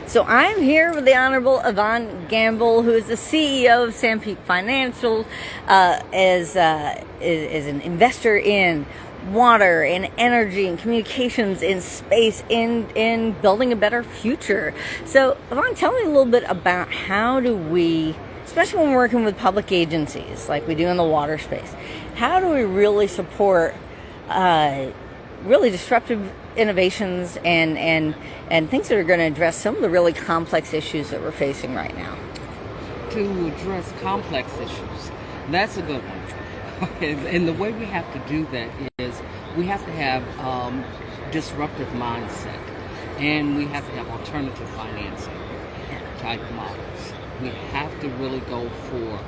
So I'm here with the Honourable Yvonne Gamble, who is the CEO of Sanpeak Financial, is an investor in water, in energy, in communications, in space, in building a better future. So Yvonne, tell me a little bit about how do we, especially when we're working with public agencies like we do in the water space, how do we really support really disruptive innovations and things that are going to address some of the really complex issues that we're facing right now? To address complex issues, that's a good one. And the way we have to do that is we have to have disruptive mindset, and we have to have alternative financing type models. We have to really go for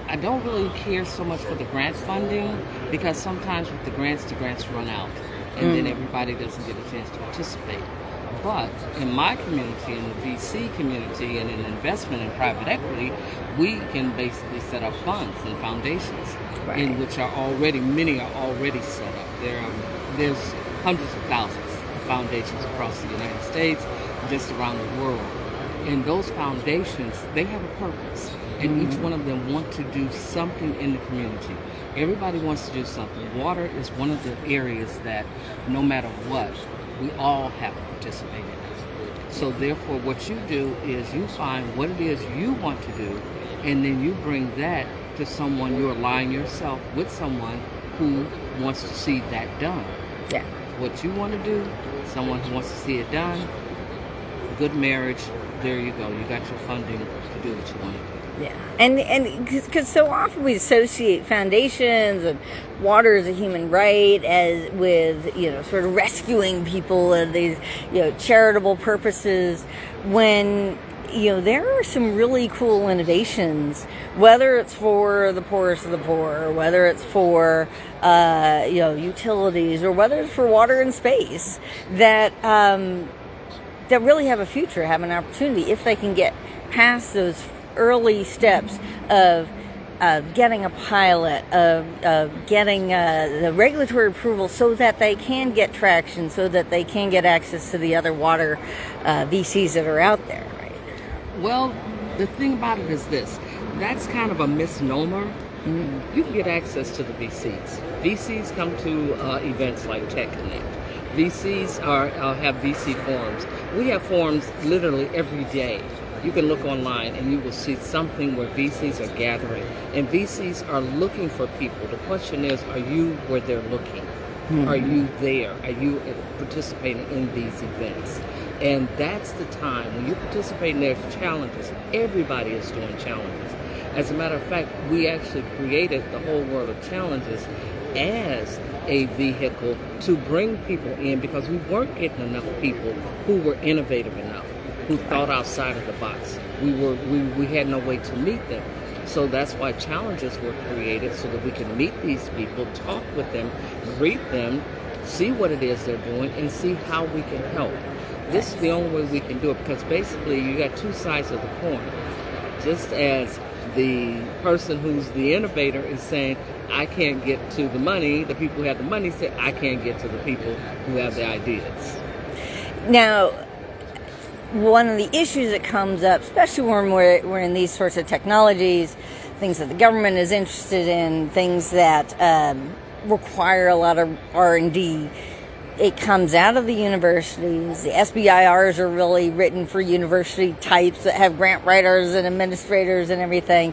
I don't really care so much for the grant funding, because sometimes with the grants run out, and then everybody doesn't get a chance to participate. But in my community, in the VC community, and in investment in private equity, we can basically set up funds and foundations, in which many are already set up. There's hundreds of thousands of foundations across the United States, just around the world. And those foundations, they have a purpose. And each one of them want to do something in the community. Everybody wants to do something. Water is one of the areas that, no matter what, we all have to participate in. So therefore, what you do is you find what it is you want to do, and then you bring that to someone. You align yourself with someone who wants to see that done. Yeah. What you want to do, someone who wants to see it done, good marriage, there you go. You got your funding to do what you want to do. Yeah, and because so often we associate foundations and water as a human right as with sort of rescuing people and these charitable purposes, when there are some really cool innovations, whether it's for the poorest of the poor, or whether it's for utilities, or whether it's for water and space, that really have a future, have an opportunity if they can get past those early steps of getting a pilot, of getting the regulatory approval, so that they can get traction, so that they can get access to the other water VCs that are out there, right? Well, the thing about it is this. That's kind of a misnomer. You can get access to the VCs. VCs come to events like TechConnect. VCs have VC forums. We have forums literally every day. You can look online and you will see something where VCs are gathering, and VCs are looking for people. The question is, are you where they're looking? Are you there? Are you participating in these events? And that's the time when you participate in their challenges. Everybody is doing challenges. As a matter of fact, we actually created the whole world of challenges as a vehicle to bring people in, because we weren't getting enough people who were innovative enough, who thought outside of the box. We had no way to meet them. So that's why challenges were created, so that we can meet these people, talk with them, greet them, see what it is they're doing, and see how we can help. This is the only way we can do it, because basically you got two sides of the coin. Just as the person who's the innovator is saying, I can't get to the money, the people who have the money say, I can't get to the people who have the ideas. Now, one of the issues that comes up, especially when we're in these sorts of technologies, things that the government is interested in, things that require a lot of R&D, it comes out of the universities. The SBIRs are really written for university types that have grant writers and administrators and everything.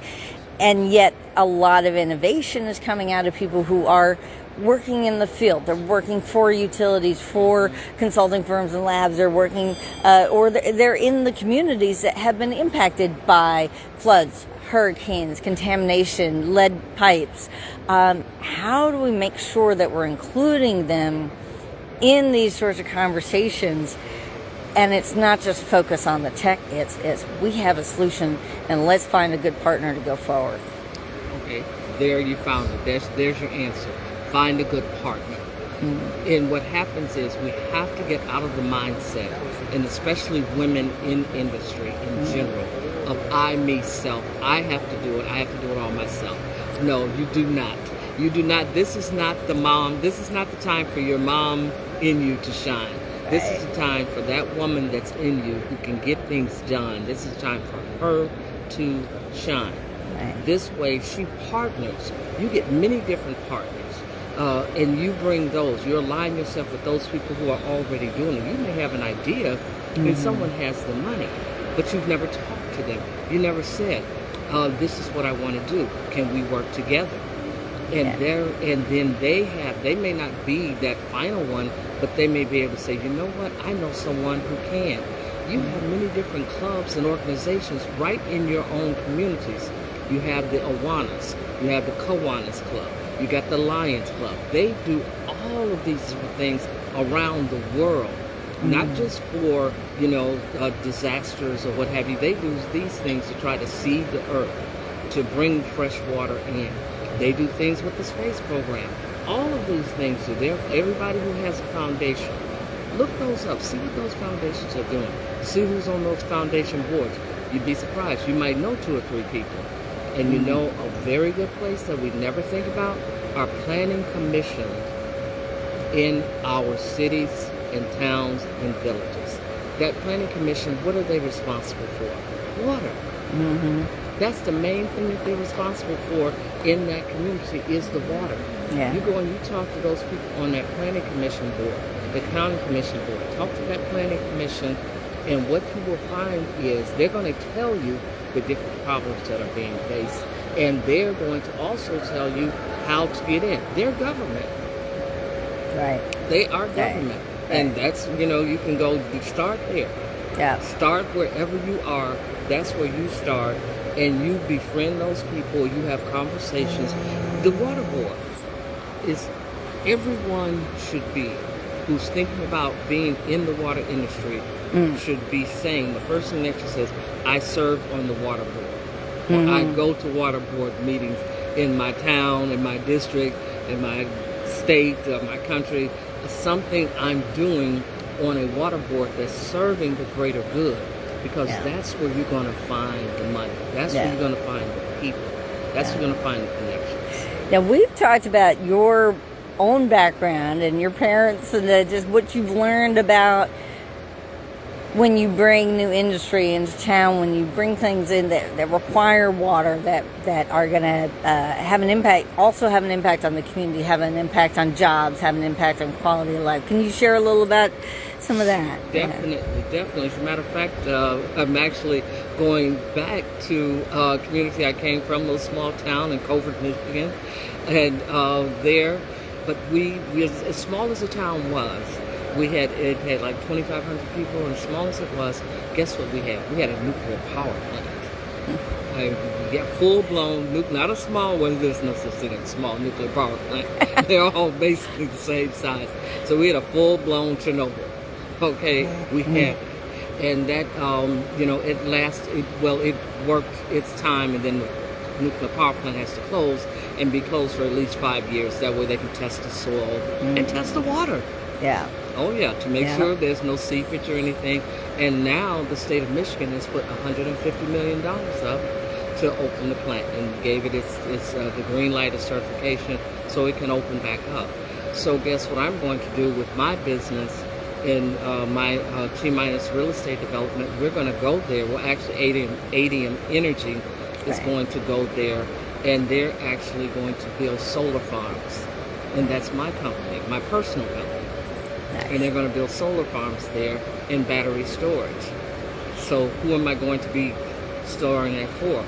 And yet a lot of innovation is coming out of people who are working in the field. They're working for utilities, for consulting firms and labs. They're working, or they're in the communities that have been impacted by floods, hurricanes, contamination, lead pipes. How do we make sure that we're including them in these sorts of conversations? And it's not just focus on the tech, it's we have a solution, and let's find a good partner to go forward. Okay, there you found it. There's your answer. Find a good partner. And what happens is we have to get out of the mindset, and especially women in industry in general, of I, me, self. I have to do it. I have to do it all myself. No, you do not. You do not. This is not the mom. This is not the time for your mom in you to shine. This is the time for that woman that's in you who can get things done. This is time for her to shine. Right. This way, she partners. You get many different partners. And you bring those. You align yourself with those people who are already doing it. You may have an idea and someone has the money, but you've never talked to them. You never said, this is what I want to do. Can we work together? And then they may not be that final one, but they may be able to say, you know what, I know someone who can. You have many different clubs and organizations right in your own communities. You have the Awanas, you have the Kiwanis Club, you got the Lions Club. They do all of these different things around the world, not just for, disasters or what have you. They do these things to try to seed the earth, to bring fresh water in. They do things with the space program. All of these things are there for everybody who has a foundation. Look those up. See what those foundations are doing. See who's on those foundation boards. You'd be surprised. You might know 2 or 3 people. And you know a very good place that we never think about are planning commissions in our cities and towns and villages. That planning commission, what are they responsible for? Water. That's the main thing that they're responsible for in that community is the water. Yeah. You go and you talk to those people on that planning commission board, the county commission board. Talk to that planning commission, and what you will find is they're going to tell you the different problems that are being faced, and they're going to also tell you how to get in. They're government. Right. They are government. Right. And that's, you can go, you start there. Yeah. Start wherever you are. That's where you start. And you befriend those people. You have conversations. The water board is, everyone should be, who's thinking about being in the water industry, should be saying, the first thing that she says, I serve on the water board. Or I go to water board meetings in my town, in my district, in my state, my country. Something I'm doing on a water board that's serving the greater good, because that's where you're going to find the money. That's where you're going to find the people. That's where you're going to find the connections. Now, we've talked about your own background and your parents and just what you've learned about when you bring new industry into town, when you bring things in that require water, that are going to have an impact, also have an impact on the community, have an impact on jobs, have an impact on quality of life. Can you share a little about some of that? Definitely. As a matter of fact, I'm actually going back to a community I came from, a little small town in Covert, Michigan, and there, but we as small as the town was, it had like 2,500 people, and as small as it was, guess what we had? We had a nuclear power plant. Full-blown nuclear, not a small one. There's no such thing as a small nuclear power plant. They're all basically the same size. So we had a full-blown Chernobyl. Okay, we had it. And that, it lasted, it worked its time, and then the nuclear power plant has to close and be closed for at least 5 years. That way they can test the soil and test the water. Yeah. Oh, yeah, to make sure there's no seepage or anything. And now the state of Michigan has put $150 million up to open the plant and gave it its the green light of certification so it can open back up. So guess what I'm going to do with my business in my T-minus real estate development? We're going to go there. Well, actually, ADM Energy is going to go there, and they're actually going to build solar farms. And that's my company, my personal company. Nice. And they're going to build solar farms there and battery storage. So who am I going to be storing that for?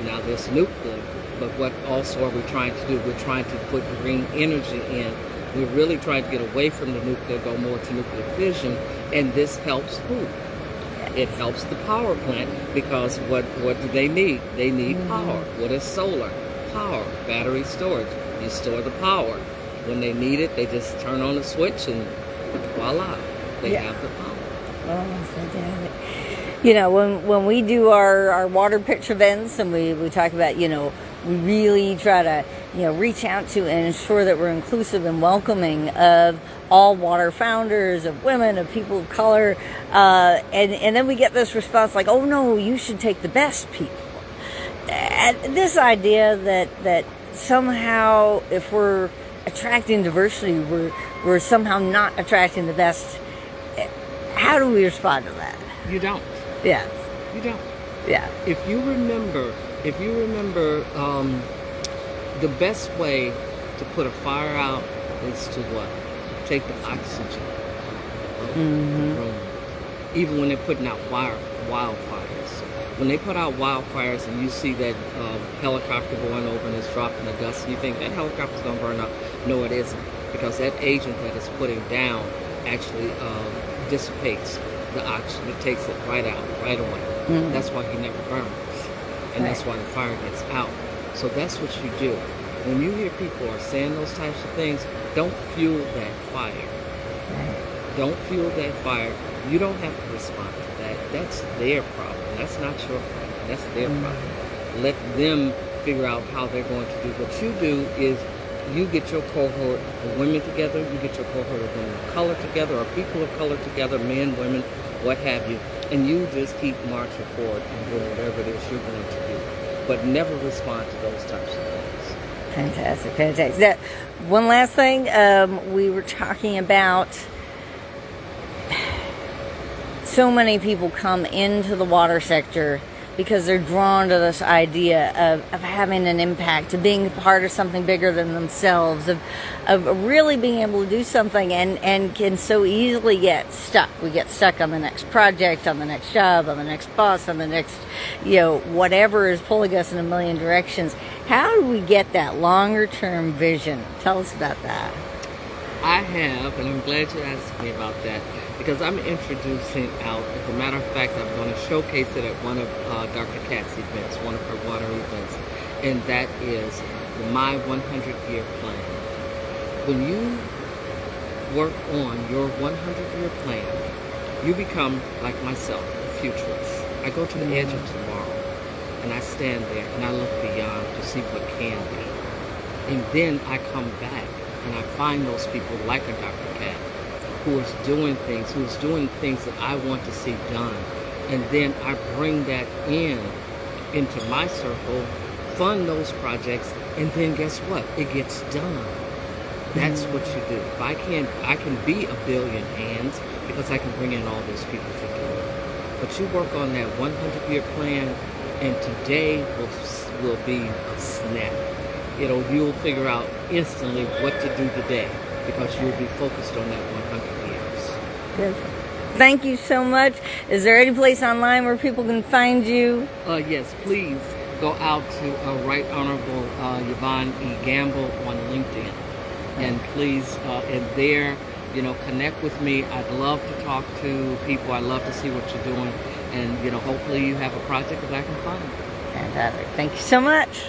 Now there's nuclear, but what also are we trying to do? We're trying to put green energy in. We're really trying to get away from the nuclear, go more to nuclear fission, and this helps who? It helps the power plant, because what do they need? They need power. What is solar? Power, battery storage. You store the power. When they need it, they just turn on the switch and voila, they have the power. Oh, fantastic. When we do our water pitch events, and we talk about, we really try to, reach out to and ensure that we're inclusive and welcoming of all water founders, of women, of people of color. And then we get this response like, oh no, you should take the best people. And this idea that somehow if we're attracting diversity, we're somehow not attracting the best How do we respond to that? You don't. Yes. You don't. Yeah. If you remember, the best way to put a fire out is to what? Take the oxygen out of the room. Even when they're putting out wildfires. When they put out wildfires and you see that helicopter going over and it's dropping the dust, and you think that helicopter's going to burn up. No, it isn't. Because that agent that it's putting down actually dissipates the oxygen. It takes it right out, right away. That's why he never burns. And that's why the fire gets out. So that's what you do. When you hear people are saying those types of things, don't fuel that fire. Don't fuel that fire. You don't have to respond to that. That's their problem. That's not your problem. That's their problem. Let them figure out how they're going to do. What you do is you get your cohort of women together, you get your cohort of women of color together, or people of color together, men, women, what have you, and you just keep marching forward and doing whatever it is you're going to do. But never respond to those types of things. Fantastic, fantastic. That, one last thing, we were talking about so many people come into the water sector because they're drawn to this idea of having an impact, of being part of something bigger than themselves, of really being able to do something, and can so easily get stuck. We get stuck on the next project, on the next job, on the next boss, on the next, whatever is pulling us in a million directions. How do we get that longer term vision? Tell us about that. I have, and I'm glad you asked me about that, because I'm introducing out, as a matter of fact, I'm going to showcase it at one of Dr. Katz's events, one of her water events, and that is my 100-year plan. When you work on your 100-year plan, you become, like myself, a futurist. I go to the edge of tomorrow, and I stand there, and I look beyond to see what can be. And then I come back, and I find those people like a Dr. Katz, who is doing things that I want to see done. And then I bring that into my circle, fund those projects, and then guess what? It gets done. That's what you do. I can be a billion hands because I can bring in all those people together. But you work on that 100-year plan, and today will be a snap. You'll figure out instantly what to do today, because you'll be focused on that 100 years. Good. Thank you so much. Is there any place online where people can find you? Yes, please go out to Right Honourable Yvonne Gamble on LinkedIn. And please, and there, connect with me. I'd love to talk to people. I'd love to see what you're doing. And, hopefully you have a project that I can fund. Fantastic. Thank you so much.